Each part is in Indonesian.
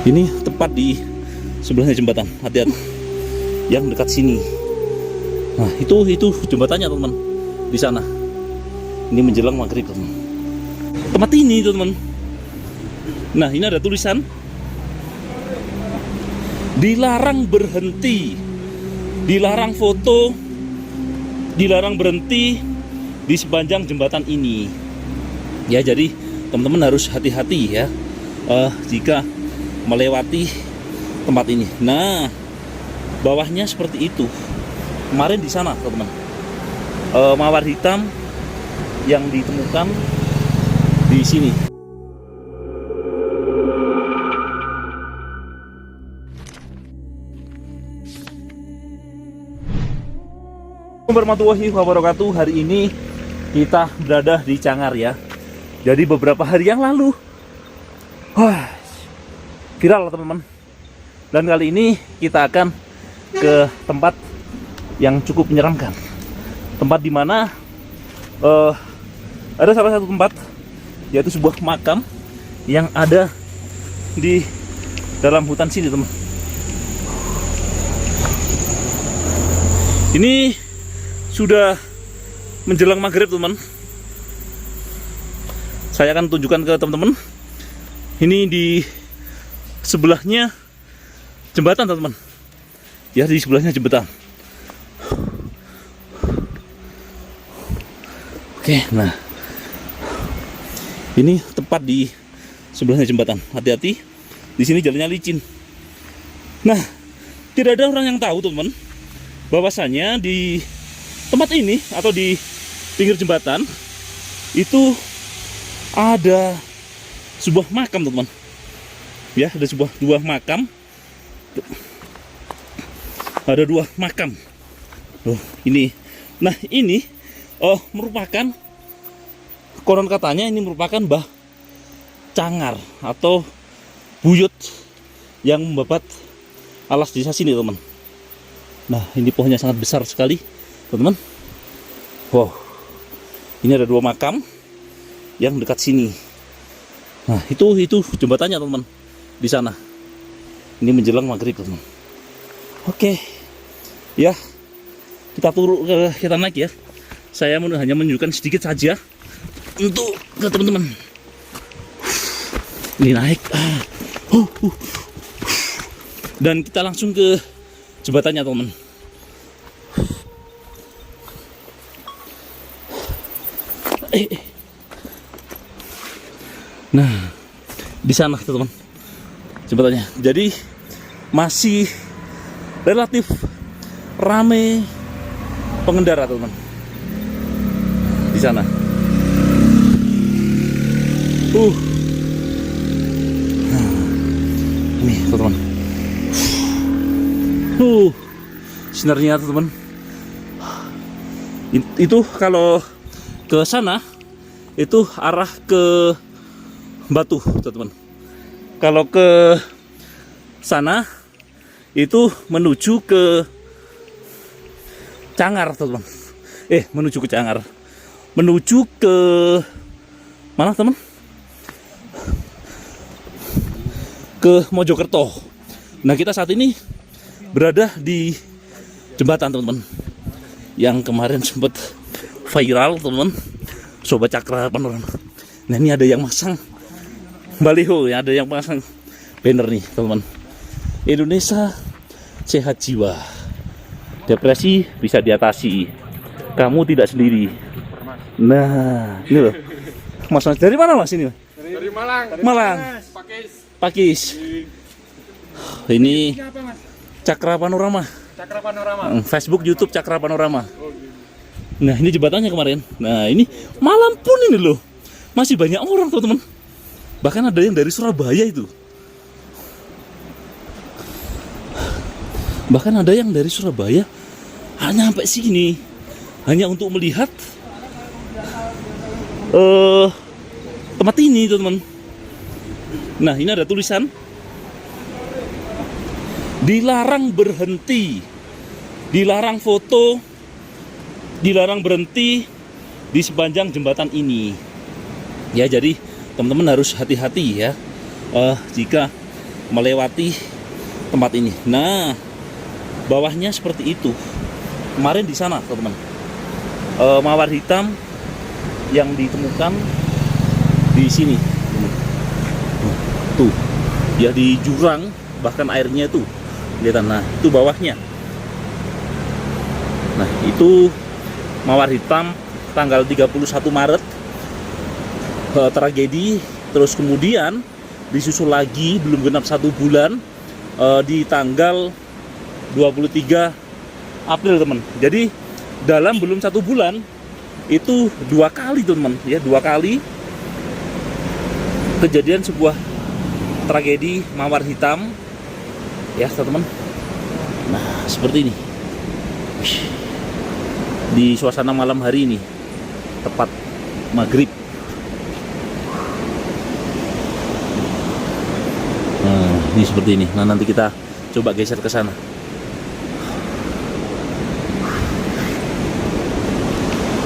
Ini tepat di sebelahnya jembatan. Hati-hati yang dekat sini. Nah, itu jembatannya, teman. Di sana. Ini menjelang maghrib, teman. Tempat ini, teman. Nah, ini ada tulisan dilarang berhenti, dilarang foto, dilarang berhenti di sepanjang jembatan ini. Ya, jadi teman-teman harus hati-hati ya jika melewati tempat ini. Nah, bawahnya seperti itu. Kemarin di sana, teman-teman, mawar hitam yang ditemukan di sini. Warahmatullahi wabarakatuh. Hari ini kita berada di Cangar ya. Jadi beberapa hari yang lalu viral, teman-teman. Dan kali ini kita akan ke tempat yang cukup menyeramkan. Tempat di mana ada salah satu tempat, yaitu sebuah makam yang ada di dalam hutan sini, teman. Ini sudah menjelang maghrib, teman. Saya akan tunjukkan ke teman-teman. Ini di sebelahnya jembatan, teman-teman. Ya, di sebelahnya jembatan. Oke, nah. Ini tepat di sebelahnya jembatan. Hati-hati. Di sini jalannya licin. Nah, tidak ada orang yang tahu, teman-teman, bahwasanya di tempat ini atau di pinggir jembatan itu ada sebuah makam, teman-teman. Ya, ada dua makam. Ada dua makam. Oh, ini. Nah, ini merupakan, konon katanya ini merupakan Mbah Cangar atau buyut yang membabat alas desa sini, teman. Nah, ini pohonnya sangat besar sekali, teman-teman. Wow, ini ada dua makam yang dekat sini. Nah, itu jembatannya, teman, di sana. Ini menjelang maghrib, teman. Oke, ya, kita naik ya. Saya hanya menunjukkan sedikit saja untuk ke teman-teman. Ini naik, dan kita langsung ke jembatannya, teman. Nah, di sana, teman, jembatannya. Jadi masih relatif ramai pengendara, teman, di sana. Nah, ini, teman. Sinarnya, teman. Itu kalau ke sana itu arah ke Batu, teman. Kalau ke sana itu menuju ke Cangar, teman. Menuju ke Cangar. Menuju ke mana, teman? Ke Mojokerto. Nah, kita saat ini berada di jembatan, teman-teman, yang kemarin sempat viral, teman-teman. Sobat Cakra Panorama. Nah, ini ada yang masang baliho ya, ada yang pasang banner nih, teman-teman. Indonesia sehat jiwa. Depresi bisa diatasi. Kamu tidak sendiri. Nah, ini loh. Mas dari mana, Mas, ini? Dari Malang. Malang. Pakis. Ini Cakra Panorama. Cakra Panorama. Facebook, YouTube Cakra Panorama. Nah, ini jembatannya kemarin. Nah, ini malam pun ini loh, masih banyak orang, teman-teman. Bahkan ada yang dari Surabaya itu. Bahkan ada yang dari Surabaya hanya sampai sini, hanya untuk melihat tempat ini, teman-teman. Nah, ini ada tulisan dilarang berhenti, dilarang foto, dilarang berhenti di sepanjang jembatan ini. Ya, jadi teman-teman harus hati-hati ya jika melewati tempat ini. Nah, bawahnya seperti itu. Kemarin di sana, teman-teman, mawar hitam yang ditemukan di sini. Tuh, ya di jurang, bahkan airnya tuh kelihatan. Nah, itu bawahnya. Nah, itu mawar hitam tanggal 31 Maret, tragedi. Terus kemudian disusul lagi belum genap 1 bulan, di tanggal 23 April, teman. Jadi dalam belum 1 bulan itu 2 kali, teman, ya, 2 kali kejadian sebuah tragedi mawar hitam, ya, teman-teman. Nah, seperti ini di suasana malam hari ini, tepat maghrib. Nah, ini seperti ini. Nah, nanti kita coba geser ke sana.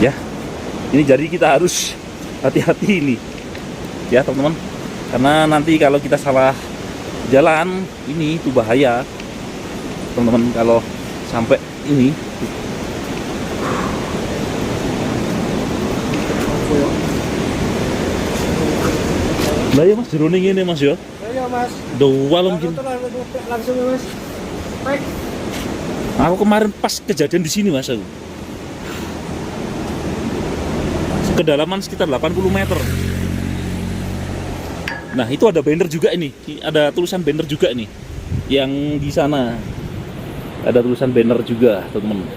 Ya, ini jadi kita harus hati-hati ini, ya, teman-teman. Karena nanti kalau kita salah jalan, ini itu bahaya, teman-teman, kalau sampai ini. Lah ya Mas, jeroning ini Mas ya. Iya Mas. Dua mungkin. Langsung ya Mas. Baik. Aku kemarin pas kejadian di sini Mas, aku. Kedalaman sekitar 80 meter. Nah, itu ada banner juga ini. Ada tulisan banner juga nih. Yang di sana ada tulisan banner juga, teman-teman.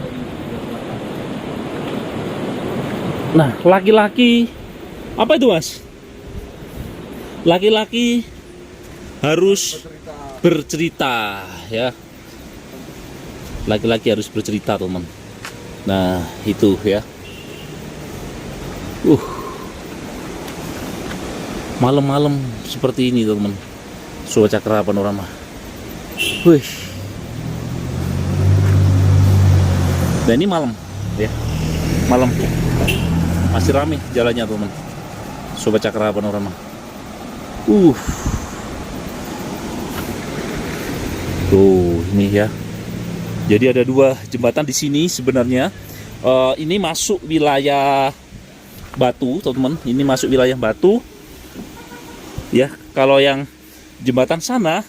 Nah, laki-laki apa itu, Mas? Laki-laki harus bercerita, ya. Laki-laki harus bercerita, teman. Nah, itu ya. Malam-malam seperti ini, teman. Suara Cakra Panorama. Wih. Dan ini malam, ya. Malam. Masih ramai jalannya, teman. Sobat Cakra Panorama. Tuh, ini ya. Jadi ada 2 jembatan di sini sebenarnya. Ini masuk wilayah Batu, teman-teman. Ini masuk wilayah Batu. Ya, kalau yang jembatan sana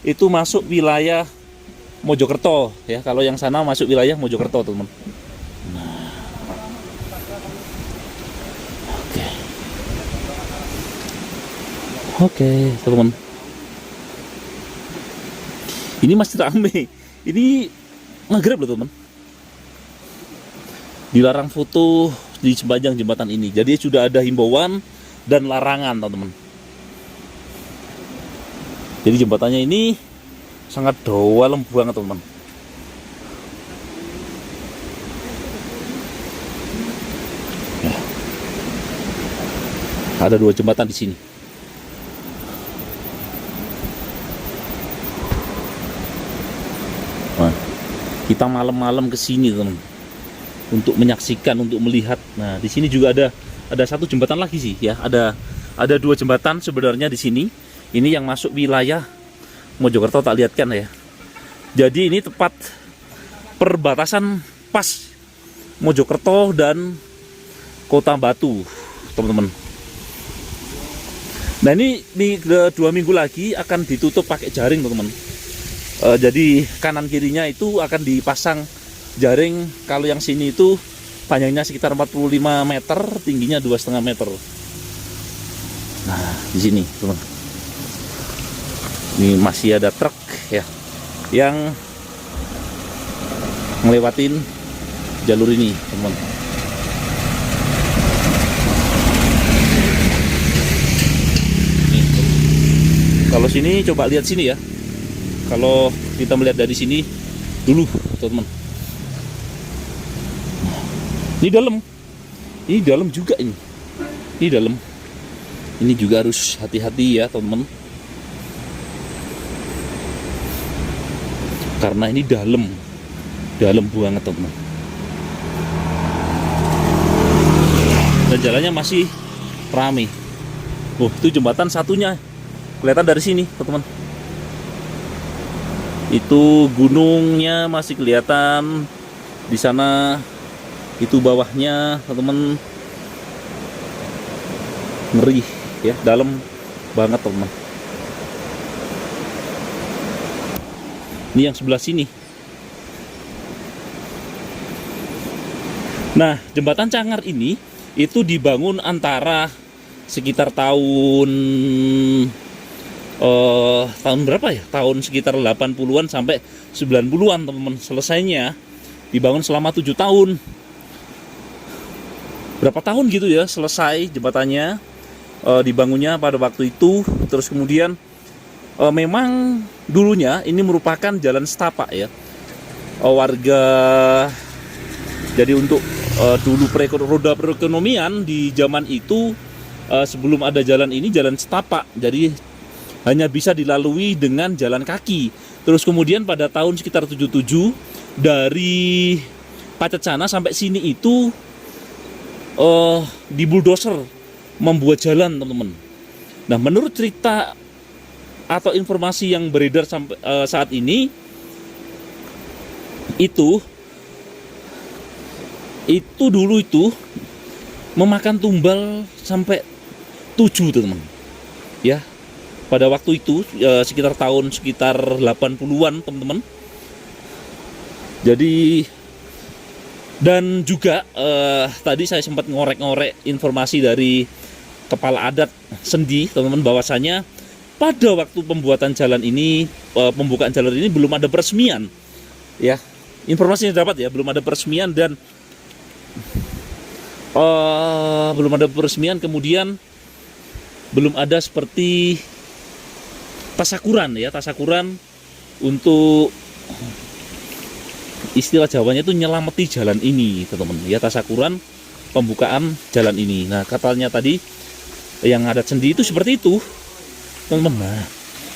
itu masuk wilayah Mojokerto, ya. Kalau yang sana masuk wilayah Mojokerto, teman. Nah. Oke, teman. Ini masih ramai. Ini maghrib loh, teman. Dilarang foto di sepanjang jembatan ini. Jadi sudah ada himbauan dan larangan, teman-teman. Jadi jembatannya ini sangat dalam banget, teman-teman. Ya. Ada 2 jembatan di sini. Nah, kita malam-malam ke sini, teman, untuk menyaksikan, untuk melihat. Nah, di sini juga ada 1 jembatan lagi sih, ya. Ada 2 jembatan sebenarnya di sini. Ini yang masuk wilayah Mojokerto, tak lihat kan ya. Jadi ini tepat perbatasan pas Mojokerto dan Kota Batu, teman-teman. Nah, ini 2 minggu lagi akan ditutup pakai jaring, teman-teman. Jadi kanan kirinya itu akan dipasang jaring. Kalau yang sini itu panjangnya sekitar 45 meter, tingginya 2,5 meter. Nah, di sini, teman. Ini masih ada truk, ya, yang ngelewatin jalur ini, teman. Nih, kalau sini coba lihat sini ya. Kalau kita melihat dari sini dulu, teman. Ini dalam juga ini. Ini dalam. Ini juga harus hati-hati ya, teman. Karena ini dalam banget, teman. Dan jalannya masih ramai. Itu jembatan satunya kelihatan dari sini, teman. Itu gunungnya masih kelihatan di sana. Itu bawahnya, teman-teman. Ngeri ya, dalam banget, teman-teman. Ini yang sebelah sini. Nah, jembatan Cangar ini itu dibangun antara sekitar tahun berapa ya? Tahun sekitar 80-an sampai 90-an, teman-teman. Selesainya dibangun selama 7 tahun. Berapa tahun gitu ya selesai jembatannya, dibangunnya pada waktu itu. Terus kemudian memang dulunya ini merupakan jalan setapak ya. Warga, jadi untuk dulu roda perekonomian di zaman itu, sebelum ada jalan ini jalan setapak, jadi hanya bisa dilalui dengan jalan kaki. Terus kemudian pada tahun sekitar 77 dari Pacetsana sampai sini itu di bulldozer membuat jalan, teman-teman. Nah, menurut cerita atau informasi yang beredar sampai saat ini, itu dulu itu memakan tumbal sampai 7, teman-teman. Ya, pada waktu itu sekitar tahun 80-an, teman-teman. Jadi, dan juga tadi saya sempat ngorek-ngorek informasi dari kepala adat Sendi, teman-teman, bahwasanya pada waktu pembuatan jalan ini, pembukaan jalan ini belum ada peresmian. Ya, informasinya dapat ya, belum ada peresmian dan belum ada peresmian, kemudian belum ada seperti tasakuran ya, tasakuran untuk istilah Jawanya itu nyelameti jalan ini, teman-teman. Ya, tasakuran pembukaan jalan ini. Nah, katanya tadi yang adat Sendi itu seperti itu, teman-teman. Nah,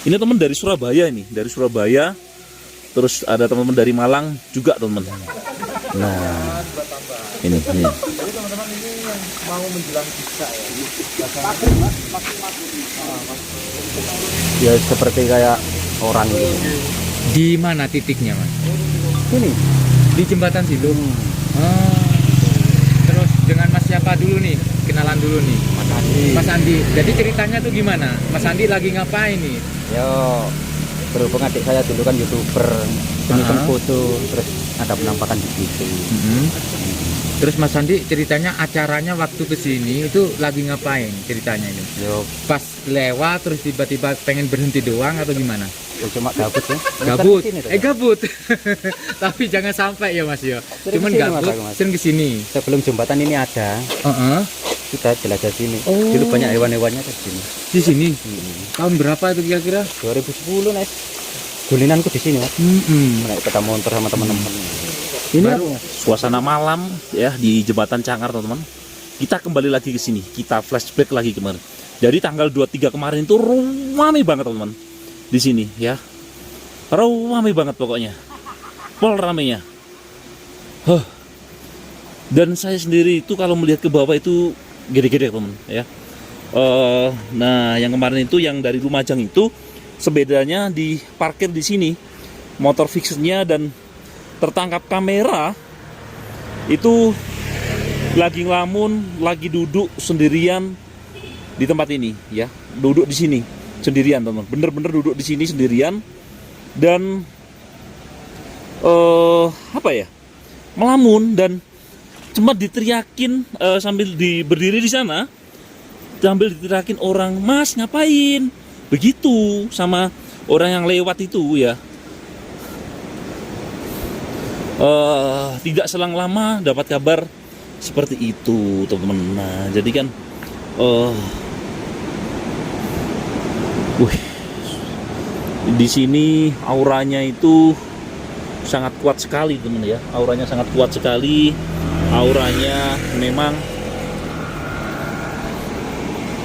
ini teman dari Surabaya ini, dari Surabaya. Terus ada teman-teman dari Malang juga, teman-teman. Nah, ini. Jadi teman-teman ini yang mau menjelang bisa ya. Ya seperti kayak orang gitu. Di mana titiknya, Mas? Ini Di jembatan situ. Terus dengan Mas siapa dulu nih? Kenalan dulu nih. Mas Andi. Mas Andi. Jadi ceritanya tuh gimana? Mas Andi lagi ngapain nih? Yo, berhubung adik saya dulu kan YouTuber, seni foto, terus ada penampakan di situ. Terus Mas Andi ceritanya acaranya waktu kesini itu lagi ngapain ceritanya ini? Yo, Pas lewat terus tiba-tiba pengen berhenti doang atau gimana? cuma gabut ya. Gabut. Kan kesini, tuh, Gabut. Tapi jangan sampai ya Mas yo. Sering Cuman kesini, gabut, Mas. sering kesini. Sebelum jembatan ini ada, kita jelajah sini. Oh. Dulu banyak hewan-hewannya di sini. Di sini. Tahun berapa itu kira-kira? 2010 Nes. Gulinanku di sini, Mas. Naik sepeda motor sama teman-teman. Ini Baru, Mas. Suasana malam ya di jembatan Cangar, teman-teman. Kita kembali lagi ke sini, kita flashback lagi kemarin. Jadi tanggal 23 kemarin itu ramai banget, teman-teman. Di sini ya. Ramai banget pokoknya. Pol ramenya. Dan saya sendiri itu kalau melihat ke bawah itu gede-gede, teman, ya. Nah, yang kemarin itu yang dari Lumajang itu sepedanya diparkir di sini. Motor fixernya dan tertangkap kamera itu lagi ngelamun, lagi duduk sendirian di tempat ini ya. Duduk di sini sendirian, teman. Bener-bener duduk di sini sendirian dan melamun dan cuma diteriakin sambil berdiri di sana, sambil diteriakin orang, "Mas, ngapain?" Begitu sama orang yang lewat itu ya. Tidak selang lama dapat kabar seperti itu, teman-teman. Nah, jadi kan di sini auranya itu sangat kuat sekali, teman ya. Auranya sangat kuat sekali. Auranya memang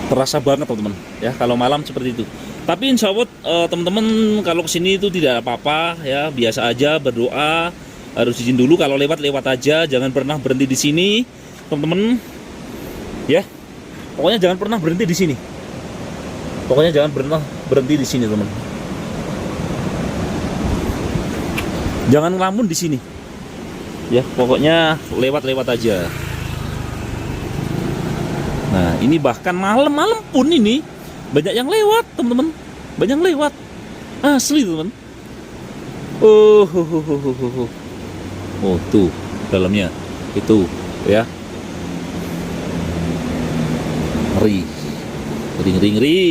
terasa banget, teman-teman ya, kalau malam seperti itu. Tapi insya Allah teman-teman kalau kesini itu tidak apa-apa ya, biasa aja berdoa. Harus izin dulu, kalau lewat aja, jangan pernah berhenti di sini, teman-teman. Ya, pokoknya jangan pernah berhenti di sini. Pokoknya jangan pernah berhenti di sini, teman. Jangan ngelamun di sini. Ya, pokoknya lewat-lewat aja. Nah, ini bahkan malam-malam pun ini banyak yang lewat, teman-teman. Banyak yang lewat. Asli, teman. Oh, oh, tuh dalamnya. Itu, ya. Ngeri. Ngeri,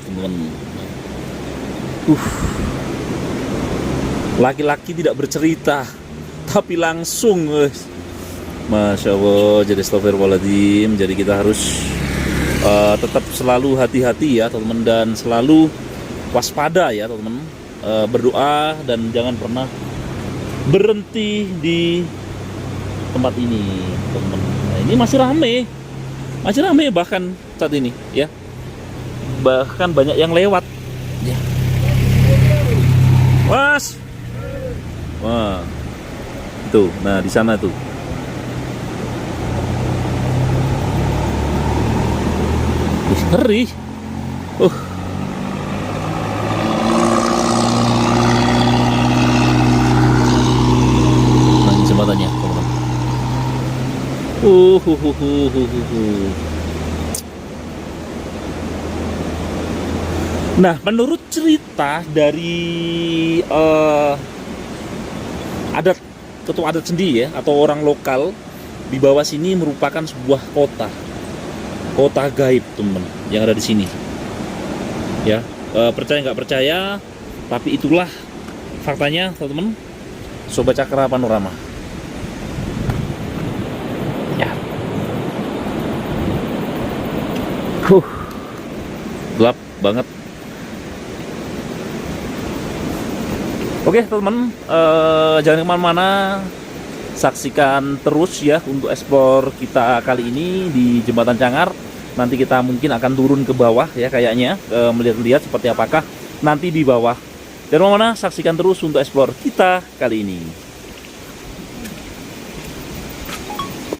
teman-teman. Laki-laki tidak bercerita, tapi langsung, Masya Allah. Jadi astagfirullahaladzim. Jadi kita harus tetap selalu hati-hati ya teman-teman, dan selalu waspada ya teman-teman. Berdoa dan jangan pernah berhenti di tempat ini teman-teman. Nah, ini masih rame bahkan saat ini ya, bahkan banyak yang lewat ya. Mas, wah, tuh, nah di sana tuh. Ngeri. Nah, ini jembatannya, teman-teman. Nah, menurut cerita dari ketua adat sendiri ya, atau orang lokal, di bawah sini merupakan sebuah kota gaib, teman-teman, yang ada di sini. Ya, percaya nggak percaya, tapi itulah faktanya, teman-teman. Sobat Cakra Panorama. Ya. Gelap banget. Oke teman-teman, jangan kemana-mana, saksikan terus ya untuk explore kita kali ini di Jembatan Cangar. Nanti kita mungkin akan turun ke bawah ya kayaknya, melihat-lihat seperti apakah nanti di bawah. Jangan kemana-mana, saksikan terus untuk explore kita kali ini.